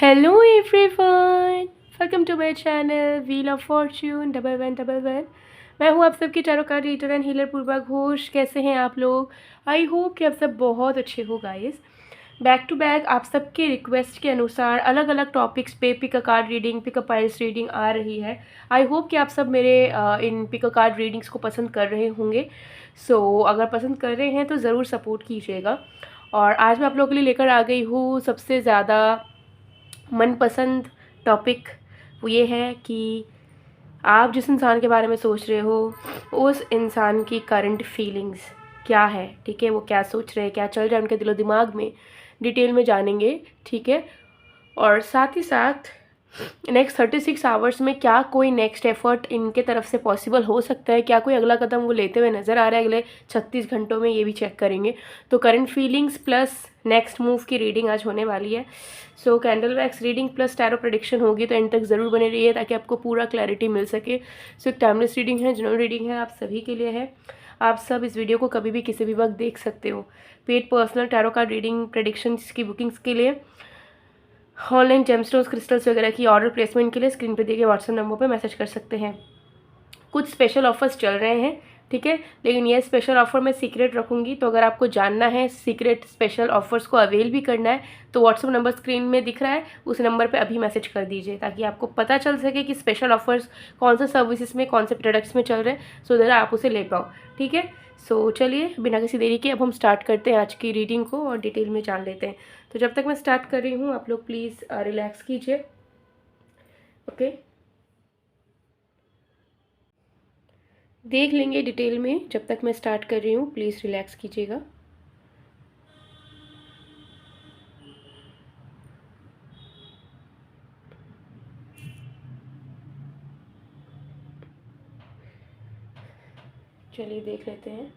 Hello everyone, welcome to my channel wheel of fortune double one double one. मैं हूँ आप सबकी tarot card reader and healer Purva Ghosh. कैसे हैं आप लोग? आई होप कि आप सब बहुत अच्छे हो गाइस। बैक टू बैक आप सबके रिक्वेस्ट के अनुसार अलग अलग टॉपिक्स पे pick a card reading, pick a piles reading आ रही है। आई होप कि आप सब मेरे इन पिक अ कार्ड रीडिंग्स को पसंद कर रहे होंगे। अगर पसंद कर रहे हैं तो ज़रूर सपोर्ट कीजिएगा। और आज मैं आप लोगों के लिए लेकर आ गई हूँ सबसे ज़्यादा मनपसंद टॉपिक। वो ये है कि आप जिस इंसान के बारे में सोच रहे हो उस इंसान की करंट फीलिंग्स क्या है। ठीक है, वो क्या सोच रहे हैं, क्या चल रहा है उनके दिलो दिमाग में, डिटेल में जानेंगे। ठीक है, और साथ ही साथ नेक्स्ट 36 आवर्स में क्या कोई नेक्स्ट एफर्ट इनके तरफ से पॉसिबल हो सकता है, क्या कोई अगला कदम वो लेते हुए नज़र आ रहा है अगले 36 घंटों में, ये भी चेक करेंगे। तो current feelings plus next move की रीडिंग आज होने वाली है। Candle wax reading plus tarot prediction होगी, तो एंड तक ज़रूर बने रहिए ताकि आपको पूरा क्लैरिटी मिल सके। एक टाइमलेस रीडिंग है, जनरल रीडिंग है, आप सभी के लिए है। आप सब इस वीडियो को कभी भी किसी भी वक्त देख सकते हो। Paid personal tarot card reading predictions की बुकिंग्स के लिए, ऑनलाइन जेमस्टोन्स क्रिस्टल्स वगैरह की ऑर्डर प्लेसमेंट के लिए स्क्रीन पे दिए गए व्हाट्सएप नंबर पे मैसेज कर सकते हैं। कुछ स्पेशल ऑफर्स चल रहे हैं, ठीक है, लेकिन ये स्पेशल ऑफर मैं सीक्रेट रखूँगी। तो अगर आपको जानना है सीक्रेट स्पेशल ऑफर्स को अवेल भी करना है तो व्हाट्सएप नंबर स्क्रीन में दिख रहा है, उस नंबर पे अभी मैसेज कर दीजिए ताकि आपको पता चल सके कि स्पेशल ऑफर्स कौन से सर्विसेज में, कौन से प्रोडक्ट्स में चल रहे हैं, सो दैट आप उसे ले पाओ। ठीक है, चलिए बिना किसी देरी के अब हम स्टार्ट करते हैं आज की रीडिंग को और डिटेल में जान लेते हैं। तो जब तक मैं स्टार्ट कर रही हूँ आप लोग प्लीज़ रिलैक्स कीजिए। ओके, देख लेंगे डिटेल में। जब तक मैं स्टार्ट कर रही हूँ प्लीज़ रिलैक्स कीजिएगा। चलिए देख लेते हैं।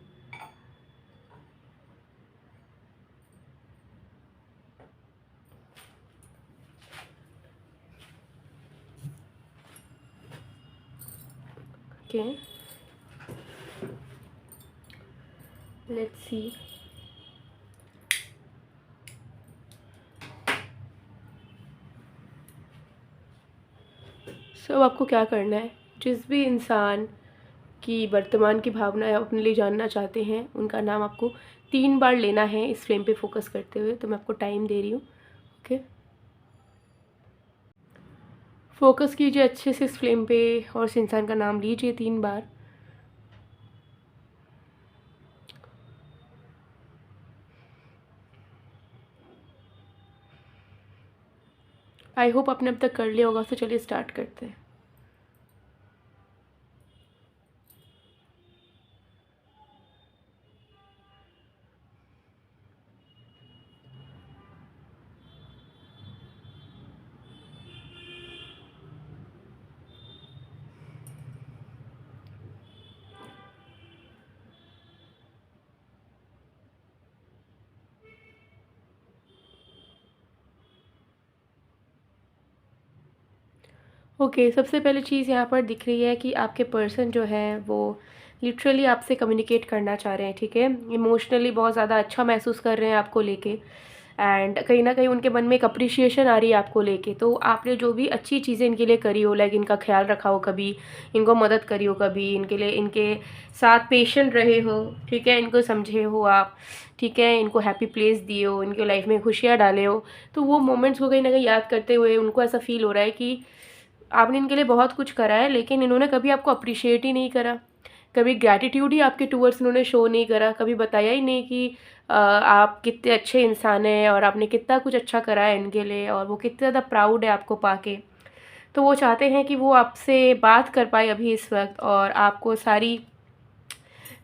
Okay, let's see. आपको क्या करना है, जिस भी इंसान की वर्तमान की भावनाएं अपने लिए जानना चाहते हैं उनका नाम आपको 3 बार लेना है इस फ्लेम पे फोकस करते हुए। तो मैं आपको टाइम दे रही हूँ। ओके, फोकस कीजिए अच्छे से इस फ्लेम पे और इस इंसान का नाम लीजिए 3 बार। आई होप आपने अब तक कर लिया होगा। तो चलिए स्टार्ट करते हैं। ओके, सबसे पहले चीज़ यहाँ पर दिख रही है कि आपके पर्सन जो है वो लिटरली आपसे कम्युनिकेट करना चाह रहे हैं। ठीक है, इमोशनली बहुत ज़्यादा अच्छा महसूस कर रहे हैं आपको लेके, एंड कहीं ना कहीं उनके मन में एक अप्रिशिएशन आ रही है आपको लेके। तो आपने जो भी अच्छी चीज़ें इनके लिए करी हो, लाइक इनका ख्याल रखा हो, कभी इनको मदद करी हो, कभी इनके लिए इनके साथ पेशेंट रहे हो, ठीक है, इनको समझे हो आप, ठीक है, इनको हैप्पी प्लेस दिए हो, इनके लाइफ में खुशियाँ डाले हो, तो वो मोमेंट्स को कहीं ना कहीं याद करते हुए उनको ऐसा फील हो रहा है कि आपने इनके लिए बहुत कुछ करा है लेकिन इन्होंने कभी आपको अप्रिशिएट ही नहीं करा, कभी ग्रैटिट्यूड ही आपके टूवर्ड्स इन्होंने शो नहीं करा, कभी बताया ही नहीं कि आप कितने अच्छे इंसान हैं और आपने कितना कुछ अच्छा करा है इनके लिए और वो कितने ज़्यादा प्राउड है आपको पाके। तो वो चाहते हैं कि वो आपसे बात कर पाए अभी इस वक्त और आपको सारी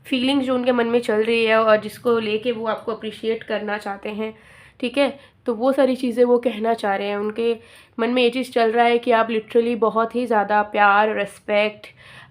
फीलिंग्स जो उनके मन में चल रही है और जिसको लेके वो आपको अप्रिशिएट करना चाहते हैं, ठीक है, तो वो सारी चीज़ें वो कहना चाह रहे हैं। उनके मन में ये चीज़ चल रहा है कि आप लिटरली बहुत ही ज़्यादा प्यार, रिस्पेक्ट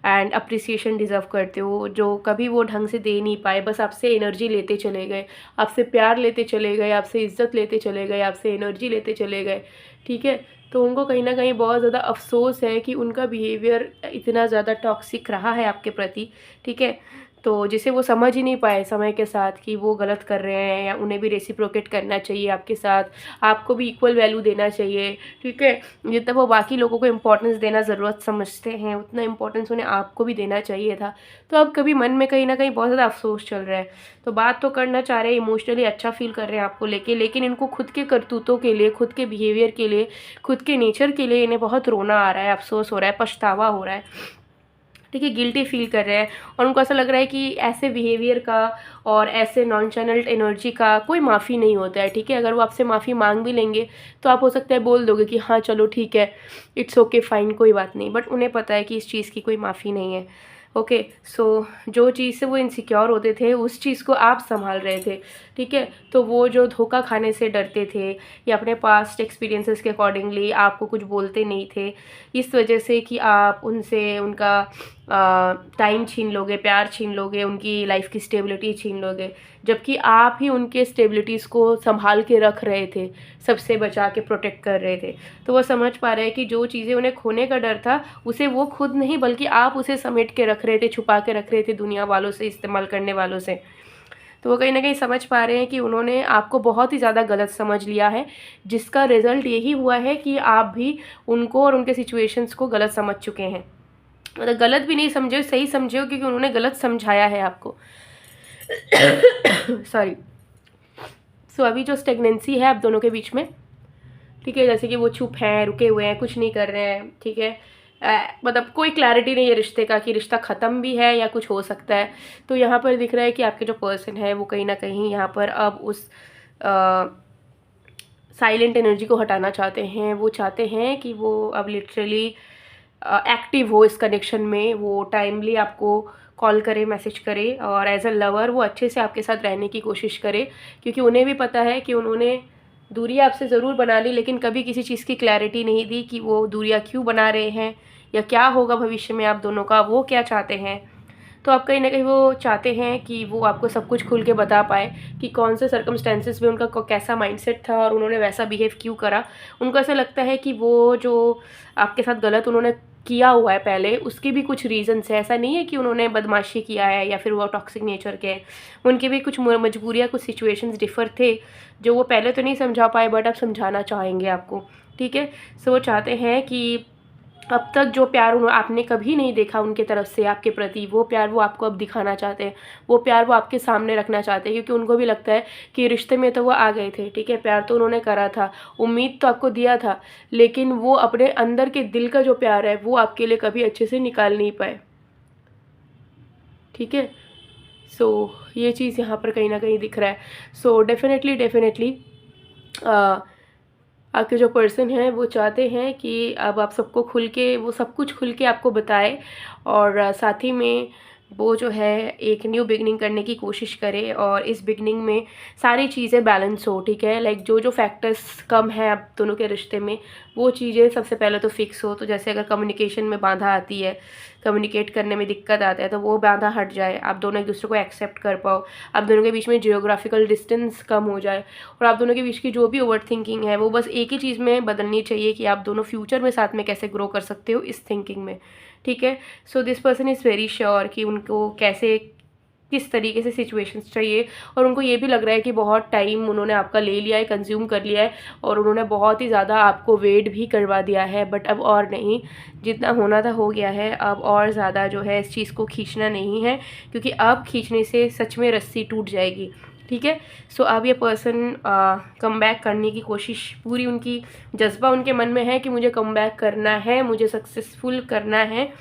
एंड अप्रिसिएशन डिज़र्व करते हो, जो कभी वो ढंग से दे नहीं पाए। बस आपसे एनर्जी लेते चले गए, आपसे प्यार लेते चले गए, आपसे इज्जत लेते चले गए, आपसे एनर्जी लेते चले गए। ठीक है, तो उनको कहीं ना कहीं बहुत ज़्यादा अफसोस है कि उनका बिहेवियर इतना ज़्यादा टॉक्सिक रहा है आपके प्रति। ठीक है, तो जिसे वो समझ ही नहीं पाए समय के साथ कि वो गलत कर रहे हैं, या उन्हें भी रेसिप्रोकेट करना चाहिए आपके साथ, आपको भी इक्वल वैल्यू देना चाहिए, ठीक है। जितना वो बाकी लोगों को इम्पोर्टेंस देना ज़रूरत समझते हैं, उतना इम्पोर्टेंस उन्हें आपको भी देना चाहिए था। तो अब कभी मन में कहीं ना कहीं बहुत ज़्यादा अफसोस चल रहा है। तो बात तो करना चाह रहे हैं, इमोशनली अच्छा फील कर रहे हैं आपको लेके, लेकिन इनको खुद के करतूतों के लिए, खुद के बिहेवियर के लिए, खुद के नेचर के लिए इन्हें बहुत रोना आ रहा है, अफसोस हो रहा है, पछतावा हो रहा है, ठीक है, गिल्टी फील कर रहे हैं। और उनको ऐसा लग रहा है कि ऐसे बिहेवियर का और ऐसे नॉन चैनल्ड एनर्जी का कोई माफ़ी नहीं होता है, ठीक है। अगर वो आपसे माफ़ी मांग भी लेंगे तो आप हो सकता है बोल दोगे कि हाँ चलो ठीक है, इट्स ओके फाइन, कोई बात नहीं, बट उन्हें पता है कि इस चीज़ की कोई माफ़ी नहीं है। ओके, सो जो चीज़ से वो इनसिक्योर होते थे उस चीज़ को आप संभाल रहे थे, ठीक है। तो वो जो धोखा खाने से डरते थे, या अपने पास्ट एक्सपीरियंसेस के अकॉर्डिंगली आपको कुछ बोलते नहीं थे, इस वजह से कि आप उनसे उनका टाइम छीन लोगे, प्यार छीन लोगे, उनकी लाइफ की स्टेबिलिटी छीन लोगे, जबकि आप ही उनके स्टेबिलिटीज़ को संभाल के रख रहे थे, सबसे बचा के प्रोटेक्ट कर रहे थे। तो वो समझ पा रहे हैं कि जो चीज़ें उन्हें खोने का डर था, उसे वो खुद नहीं बल्कि आप उसे समेट के रख रहे थे, छुपा के रख रहे थे दुनिया वालों से, इस्तेमाल करने वालों से। तो वो कहीं ना कहीं समझ पा रहे हैं कि उन्होंने आपको बहुत ही ज़्यादा गलत समझ लिया है, जिसका रिज़ल्ट यही हुआ है कि आप भी उनको और उनके सिचुएशंस को गलत समझ चुके हैं। मतलब गलत भी नहीं समझे, सही समझे हो, क्योंकि उन्होंने गलत समझाया है आपको। सॉरी। सो अभी जो स्टेगनेंसी है आप दोनों के बीच में, ठीक है, जैसे कि वो चुप हैं, रुके हुए हैं, कुछ नहीं कर रहे हैं, ठीक है। मतलब कोई क्लैरिटी नहीं है रिश्ते का कि रिश्ता ख़त्म भी है या कुछ हो सकता है। तो यहाँ पर दिख रहा है कि आपके जो पर्सन है वो कहीं ना कहीं यहाँ पर अब उस साइलेंट एनर्जी को हटाना चाहते हैं। वो चाहते हैं कि वो अब लिटरली एक्टिव हो इस कनेक्शन में, वो टाइमली आपको कॉल करे, मैसेज करे, और एज अ लवर वो अच्छे से आपके साथ रहने की कोशिश करे, क्योंकि उन्हें भी पता है कि उन्होंने दूरियां आपसे ज़रूर बना ली, लेकिन कभी किसी चीज़ की क्लैरिटी नहीं दी कि वो दूरियां क्यों बना रहे हैं, या क्या होगा भविष्य में आप दोनों का, वो क्या चाहते हैं। तो आप कहीं ना कहीं वो चाहते हैं कि वो आपको सब कुछ खुल के बता पाए कि कौन से सर्कमस्टेंसेस में उनका कैसा माइंडसेट था और उन्होंने वैसा बिहेव क्यों करा। उनको ऐसा लगता है कि वो जो आपके साथ गलत उन्होंने किया हुआ है पहले, उसके भी कुछ रीजंस है। ऐसा नहीं है कि उन्होंने बदमाशी किया है या फिर वो टॉक्सिक नेचर के हैं, उनके भी कुछ मजबूरियाँ, कुछ सिचुएशंस डिफर थे जो वो पहले तो नहीं समझा पाए, बट अब समझाना चाहेंगे आपको, ठीक है। सो वो चाहते हैं कि अब तक जो प्यार आपने कभी नहीं देखा उनके तरफ से आपके प्रति, वो प्यार वो आपको अब दिखाना चाहते हैं, वो प्यार वो आपके सामने रखना चाहते हैं, क्योंकि उनको भी लगता है कि रिश्ते में तो वो आ गए थे, ठीक है, प्यार तो उन्होंने करा था, उम्मीद तो आपको दिया था, लेकिन वो अपने अंदर के दिल का जो प्यार है वो आपके लिए कभी अच्छे से निकाल नहीं पाए, ठीक है। सो ये चीज़ यहाँ पर कहीं ना कहीं दिख रहा है। सो डेफिनेटली आपके जो पर्सन हैं वो चाहते हैं कि अब आप सबको खुल के, वो सब कुछ खुल के आपको बताए, और साथ ही में वो जो है एक न्यू बिगनिंग करने की कोशिश करे, और इस बिगनिंग में सारी चीज़ें बैलेंस हो, ठीक है। लाइक जो जो फैक्टर्स कम है आप दोनों के रिश्ते में, वो चीज़ें सबसे पहले तो फिक्स हो। तो जैसे अगर कम्युनिकेशन में बाधा आती है, कम्युनिकेट करने में दिक्कत आता है, तो वो बाधा हट जाए, आप दोनों एक दूसरे को एक्सेप्ट कर पाओ, आप दोनों के बीच में जियोग्राफिकल डिस्टेंस कम हो जाए, और आप दोनों के बीच की जो भी ओवर थिंकिंग है वो बस एक ही चीज़ में बदलनी चाहिए कि आप दोनों फ्यूचर में साथ में कैसे ग्रो कर सकते हो इस थिंकिंग में, ठीक है। So this person is very sure कि उनको कैसे, किस तरीके से सिचुएशंस चाहिए, और उनको ये भी लग रहा है कि बहुत टाइम उन्होंने आपका ले लिया है, कंज्यूम कर लिया है, और उन्होंने बहुत ही ज़्यादा आपको वेट भी करवा दिया है, बट अब और नहीं, जितना होना था हो गया है। अब और ज़्यादा जो है इस चीज़ को खींचना नहीं है, क्योंकि अब खींचने से सच में रस्सी टूट जाएगी, ठीक है। सो अब ये पर्सन कम बैक करने की कोशिश, पूरी उनकी जज्बा उनके मन में है कि मुझे कम बैक करना है, मुझे सक्सेसफुल करना है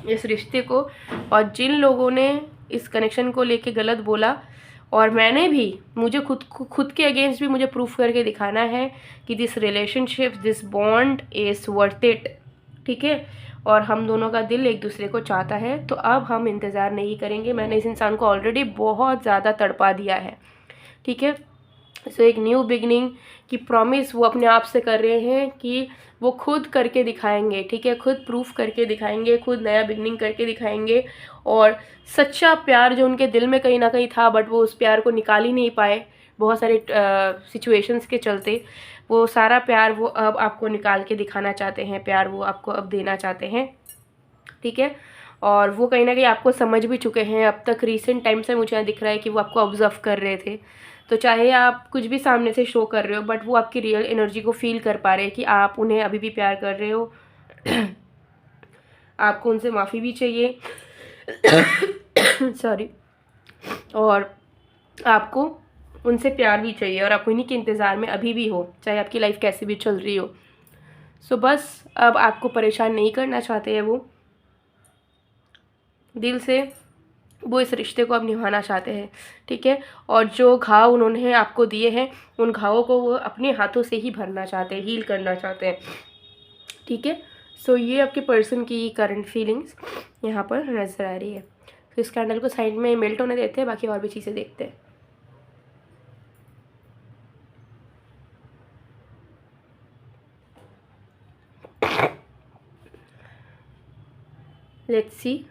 इस रिश्ते को। और जिन लोगों ने इस कनेक्शन को लेके गलत बोला, और मैंने भी, मुझे खुद के अगेंस्ट भी मुझे प्रूफ करके दिखाना है कि this relationship, this bond is worth it, ठीक है। और हम दोनों का दिल एक दूसरे को चाहता है, तो अब हम इंतज़ार नहीं करेंगे। मैंने इस इंसान को ऑलरेडी बहुत ज़्यादा तड़पा दिया है, ठीक है। सो एक न्यू बिगनिंग की प्रॉमिस वो अपने आप से कर रहे हैं कि वो खुद करके दिखाएंगे, ठीक है, खुद प्रूफ करके दिखाएंगे, खुद नया बिगनिंग करके दिखाएंगे। और सच्चा प्यार जो उनके दिल में कहीं ना कहीं था, बट वो उस प्यार को निकाल ही नहीं पाए बहुत सारे सिचुएशंस के चलते, वो सारा प्यार वो अब आपको निकाल के दिखाना चाहते हैं, प्यार वो आपको अब देना चाहते हैं, ठीक है। और वो कहीं ना कहीं आपको समझ भी चुके हैं। अब तक रिसेंट टाइम से मुझे दिख रहा है कि वो आपको ऑब्जर्व कर रहे थे। तो चाहे आप कुछ भी सामने से शो कर रहे हो, बट वो आपकी रियल एनर्जी को फील कर पा रहे हैं कि आप उन्हें अभी भी प्यार कर रहे हो। आपको उनसे माफ़ी भी चाहिए सॉरी। और आपको उनसे प्यार भी चाहिए, और आप उन्हीं के इंतज़ार में अभी भी हो, चाहे आपकी लाइफ कैसी भी चल रही हो। सो बस अब आपको परेशान नहीं करना चाहते हैं वो दिल से, वो इस रिश्ते को अब निभाना चाहते हैं, ठीक है। और जो घाव उन्होंने आपको दिए हैं, उन घावों को वो अपने हाथों से ही भरना चाहते हैं, हील करना चाहते हैं, ठीक है। सो ये आपके पर्सन की करंट फीलिंग्स यहाँ पर नज़र आ रही है। तो इस कैंडल को साइड में मेल्ट होने देते हैं, बाकी और भी चीज़ें देखते हैं। लेट्स सी,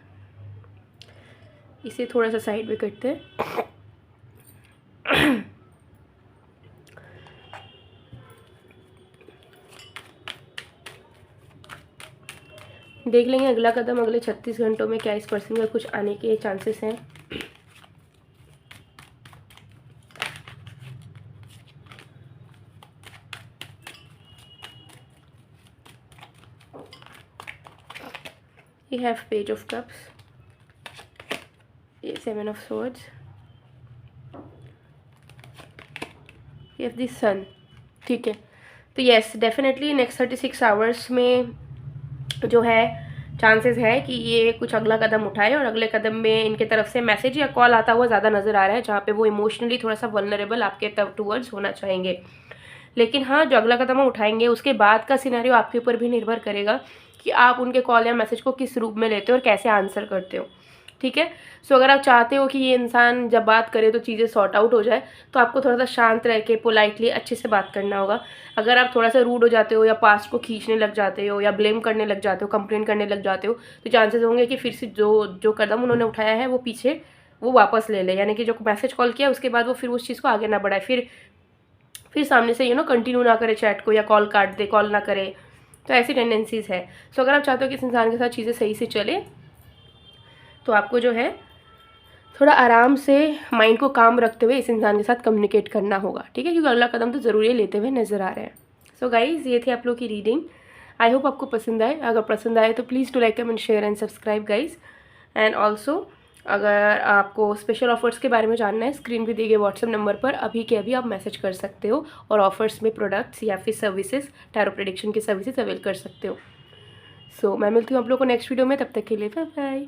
इसे थोड़ा सा साइड में करते हैं। देख लेंगे अगला कदम अगले 36 घंटों में क्या इस पर्सन का कुछ आने के चांसेस हैं। You have Page of Cups, Seven of Swords, you have the Sun, ठीक है। तो यस, डेफिनेटली नेक्स्ट 36 आवर्स में जो है चांसेस है कि ये कुछ अगला कदम उठाए, और अगले कदम में इनके तरफ से मैसेज या कॉल आता हुआ ज़्यादा नज़र आ रहा है, जहाँ पे वो इमोशनली थोड़ा सा वल्नरेबल आपके टूवर्ड्स होना चाहेंगे। लेकिन हाँ, जो अगला कदम वो उठाएंगे उसके बाद का सिनेरियो आपके ऊपर भी निर्भर करेगा कि आप उनके कॉल या मैसेज को किस रूप में लेते हो और कैसे आंसर करते हो, ठीक है। सो अगर आप चाहते हो कि ये इंसान जब बात करे तो चीज़ें सॉर्ट आउट हो जाए, तो आपको थोड़ा सा शांत रह के पोलाइटली अच्छे से बात करना होगा। अगर आप थोड़ा सा रूड हो जाते हो, या पास्ट को खींचने लग जाते हो, या ब्लेम करने लग जाते हो, कंप्लेन करने लग जाते हो, तो चांसेस होंगे कि फिर से जो कदम उन्होंने उठाया है वो पीछे वो वापस ले ले, यानी कि जो मैसेज कॉल किया उसके बाद वो फिर उस चीज़ को आगे ना बढ़ाए, फिर सामने से कंटिन्यू ना करे चैट को, या कॉल काट दे, कॉल ना करे। तो ऐसी टेंडेंसीज़ है। सो अगर आप चाहते हो कि इस इंसान के साथ चीज़ें सही से चले, तो आपको जो है थोड़ा आराम से माइंड को काम रखते हुए इस इंसान के साथ कम्युनिकेट करना होगा, ठीक है, क्योंकि अगला कदम तो ज़रूरी लेते हुए नज़र आ रहे हैं। सो गाइज़, ये थी आप लोग की रीडिंग। आई होप आपको पसंद आए। अगर पसंद आए तो please to like, comment, share and subscribe guys. And also अगर आपको स्पेशल ऑफर्स के बारे में जानना है, स्क्रीन पे दिए गए व्हाट्सएप नंबर पर अभी के अभी आप मैसेज कर सकते हो, और ऑफर्स में प्रोडक्ट्स या फिर सर्विसेज, टैरो प्रेडिक्शन की सर्विसेज अवेल कर सकते हो। सो मैं मिलती हूँ आप लोगों को नेक्स्ट वीडियो में, तब तक के लिए बाय बाय।